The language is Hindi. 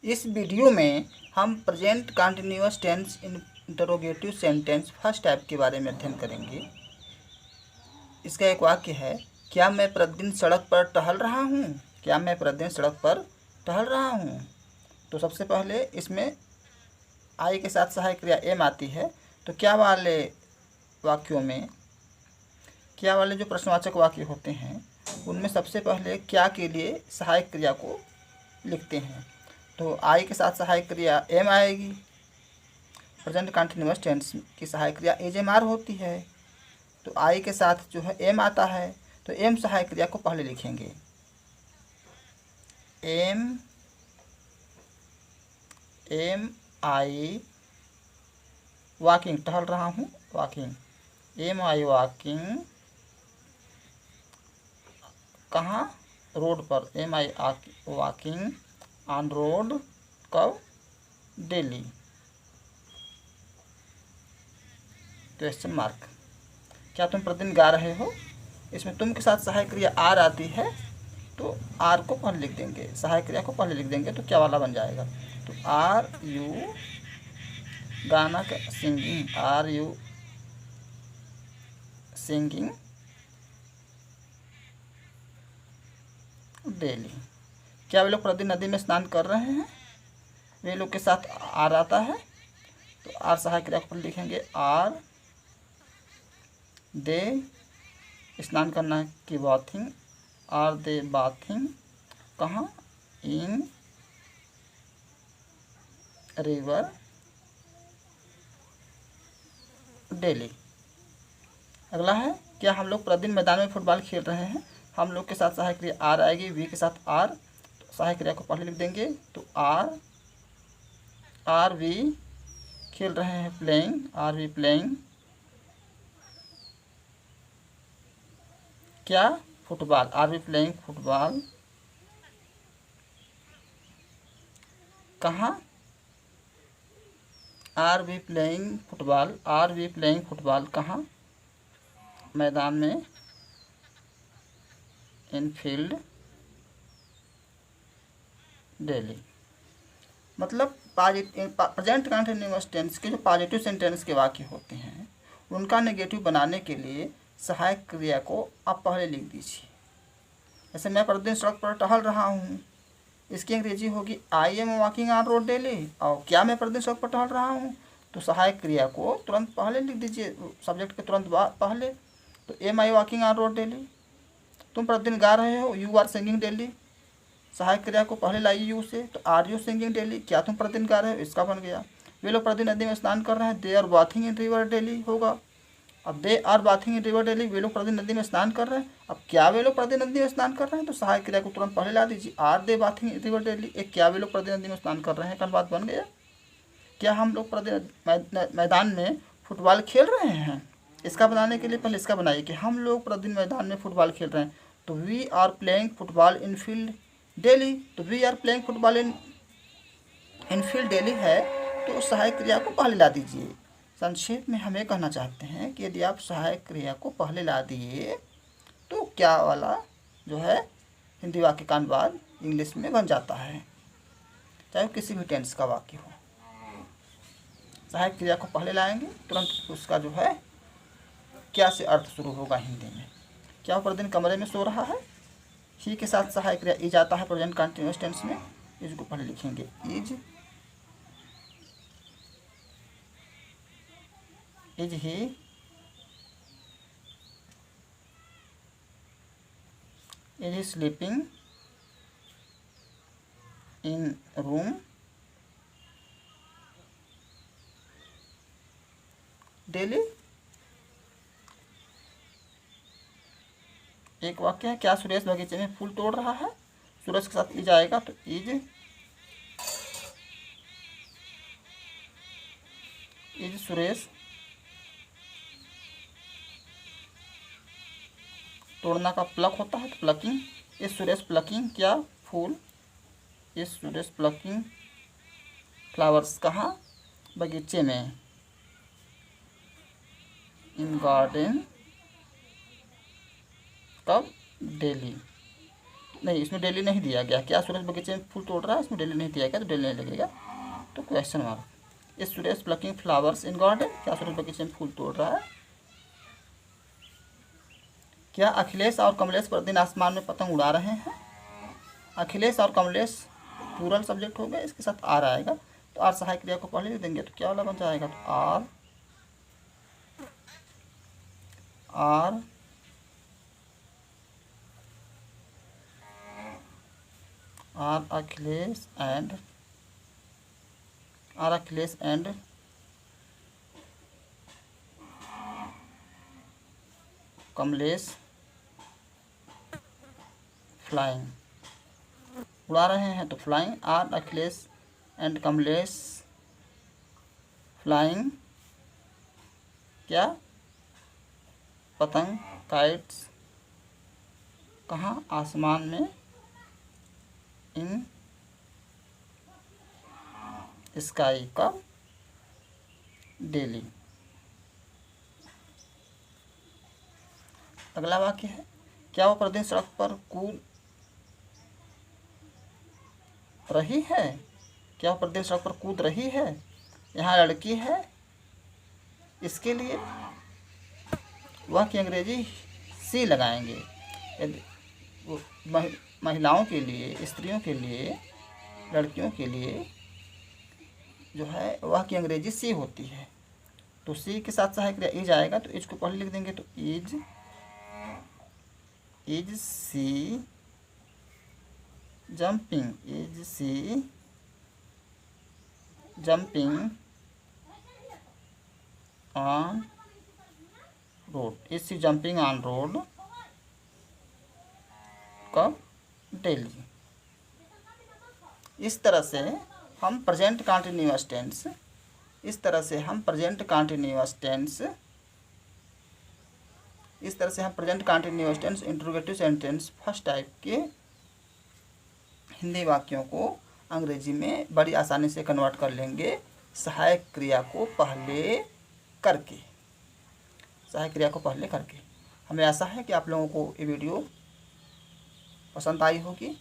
इस वीडियो में हम present continuous tense interrogative sentence first type के बारे में अध्ययन करेंगे। इसका एक वाक्य है, क्या मैं प्रतिदिन सड़क पर टहल रहा हूँ? क्या मैं प्रतिदिन सड़क पर टहल रहा हूँ? तो सबसे पहले इसमें आई के साथ सहायक क्रिया एम आती है। तो क्या वाले वाक्यों में, क्या वाले जो प्रश्नवाचक वाक्य होते हैं उनमें सबसे पहले क्या के लिए सहायक क्रिया को लिखते हैं। तो आई के साथ सहायक क्रिया एम आएगी। प्रेजेंट कंटिन्यूअस टेंस की सहायक क्रिया एज एम आर होती है। तो आई के साथ जो है एम आता है, तो एम सहायक क्रिया को पहले लिखेंगे। एम आई वॉकिंग, टहल रहा हूँ, वॉकिंग। एम आई वॉकिंग कहाँ? रोड पर। Am I walking on road, कब? डेली। Question mark. क्या तुम प्रतिदिन गा रहे हो? इसमें तुम के साथ सहायक क्रिया आर आती है, तो आर को पहले लिख देंगे, सहायक क्रिया को पहले लिख देंगे। तो क्या वाला बन जाएगा? तो आर यू, गाना का singing, are you singing daily. क्या वे लोग प्रतिदिन नदी में स्नान कर रहे हैं? वे लोग के साथ आर आता है, तो आर सहायक क्रिया को लिखेंगे। आर दे, स्नान करना की बाथिंग, आर दे बाथिंग कहाँ? इन रिवर डेली। अगला है, क्या हम लोग प्रतिदिन मैदान में फुटबॉल खेल रहे हैं? हम लोग के साथ सहायक क्रिया आर आएगी, वी के साथ आर, तो सहायक क्रिया को पहले लिख देंगे। तो आर वी खेल रहे हैं, प्लेइंग, आर वी प्लेइंग क्या? Football, are we playing football कहाँ? Are we playing football, are we playing football कहाँ? मैदान में, इन फील्ड डेली। मतलब प्रेजेंट कंटिन्यूअस टेंस के जो पॉजिटिव सेंटेंस के वाक्य होते हैं उनका नेगेटिव बनाने के लिए सहायक क्रिया को आप पहले लिख दीजिए। जैसे मैं प्रतिदिन सड़क पर टहल रहा हूँ, इसकी अंग्रेजी होगी I am walking on road daily. और क्या मैं प्रतिदिन सड़क पर टहल रहा हूँ, तो सहायक क्रिया को तुरंत पहले लिख दीजिए, सब्जेक्ट के तुरंत पहले। तो am I walking on road daily. तुम प्रतिदिन गा रहे हो, यू आर सिंगिंग डेली, सहायक क्रिया को पहले लाइए यू से। तो आर यू सिंगिंग डेली, क्या तुम प्रतिदिन गा रहे हो, इसका बन गया। वे लोग प्रतिदिन नदी में स्नान कर रहे हैं, they are bathing in river daily होगा। अब they are bathing in river daily, वे लोग प्रतिदिन नदी में स्नान कर रहे हैं। अब क्या वे लोग प्रतिदिन नदी में स्नान कर रहे हैं, तो सहायक क्रिया को तुरंत पहले ला दीजिए, are they bathing in river daily. एक क्या वे लोग प्रतिदिन नदी में स्नान कर रहे हैं का बात बन गया। क्या हम लोग प्रतिदिन मैदान में फुटबॉल खेल रहे हैं, इसका बनाने के लिए पहले इसका बनाइए कि हम लोग प्रतिदिन मैदान में फुटबॉल खेल रहे हैं। तो we are playing football in field daily. तो we are playing football in field daily है, तो सहायक क्रिया को पहले ला दीजिए। संक्षेप में हमें कहना चाहते हैं कि यदि आप सहायक क्रिया को पहले ला दिए तो क्या वाला जो है हिंदी वाक्य का अनुवाद इंग्लिश में बन जाता है, चाहे किसी भी टेंस का वाक्य हो। सहायक क्रिया को पहले लाएंगे, तुरंत उसका जो है क्या से अर्थ शुरू होगा हिंदी में। क्या प्रतिदिन कमरे में सो रहा है, ही के साथ सहायक क्रिया इज आता है प्रेजेंट कंटिन्यूअस टेंस में, इज को पहले लिखेंगे। Is he sleeping in room daily. एक वाक्य है, क्या सुरेश बगीचे में फूल तोड़ रहा है, सुरेश के साथ इज आएगा, तो इज सुरेश तोड़ना का प्लक होता है, तो प्लकिंग, इज सुरेश प्लकिंग क्या? फूल, इज सुरेश प्लकिंग फ्लावर्स कहाँ? बगीचे में, इन गार्डन कब? डेली। नहीं, इसमें डेली नहीं दिया गया। क्या सुरेश बगीचे में फूल तोड़ रहा है, इसमें डेली नहीं दिया गया तो डेली नहीं लगेगा, तो क्वेश्चन मार्क। इस Suresh plucking flowers in garden, क्या सुरेश बगीचे में फूल तोड़ रहा है। क्या अखिलेश और कमलेश प्रतिदिन आसमान में पतंग उड़ा रहे हैं। अखिलेश और कमलेश प्लूरल सब्जेक्ट हो गया, इसके साथ आर आएगा, तो आर सहायक क्रिया को पहले लिख देंगे तो क्या वाला बन जाएगा, तो are Akhilesh and Kamlesh flying, उड़ा रहे हैं तो flying, are Akhilesh and Kamlesh flying क्या, पतंग, काइट्स, कहाँ, आसमान में, इन स्काई, कब, डेली। अगला वाक्य है, क्या वो प्रतिदिन सड़क पर कूद रही है। क्या वो प्रतिदिन सड़क पर कूद रही है। यहाँ लड़की है, इसके लिए वह की अंग्रेजी सी लगाएंगे। यदि वो महिलाओं के लिए, स्त्रियों के लिए, लड़कियों के लिए जो है वह की अंग्रेजी सी होती है, तो सी के साथ सहायक क्रिया इज आएगा, तो इज को पहले लिख देंगे, तो is she jumping, is she jumping on road, is she jumping on road, कब, डेली। इस तरह से हम present continuous tense, interrogative sentence first type के हिंदी वाक्यों को अंग्रेजी में बड़ी आसानी से कन्वर्ट कर लेंगे, सहायक क्रिया को पहले करके। हमें आशा है कि आप लोगों को ये वीडियो पसंद आई होगी।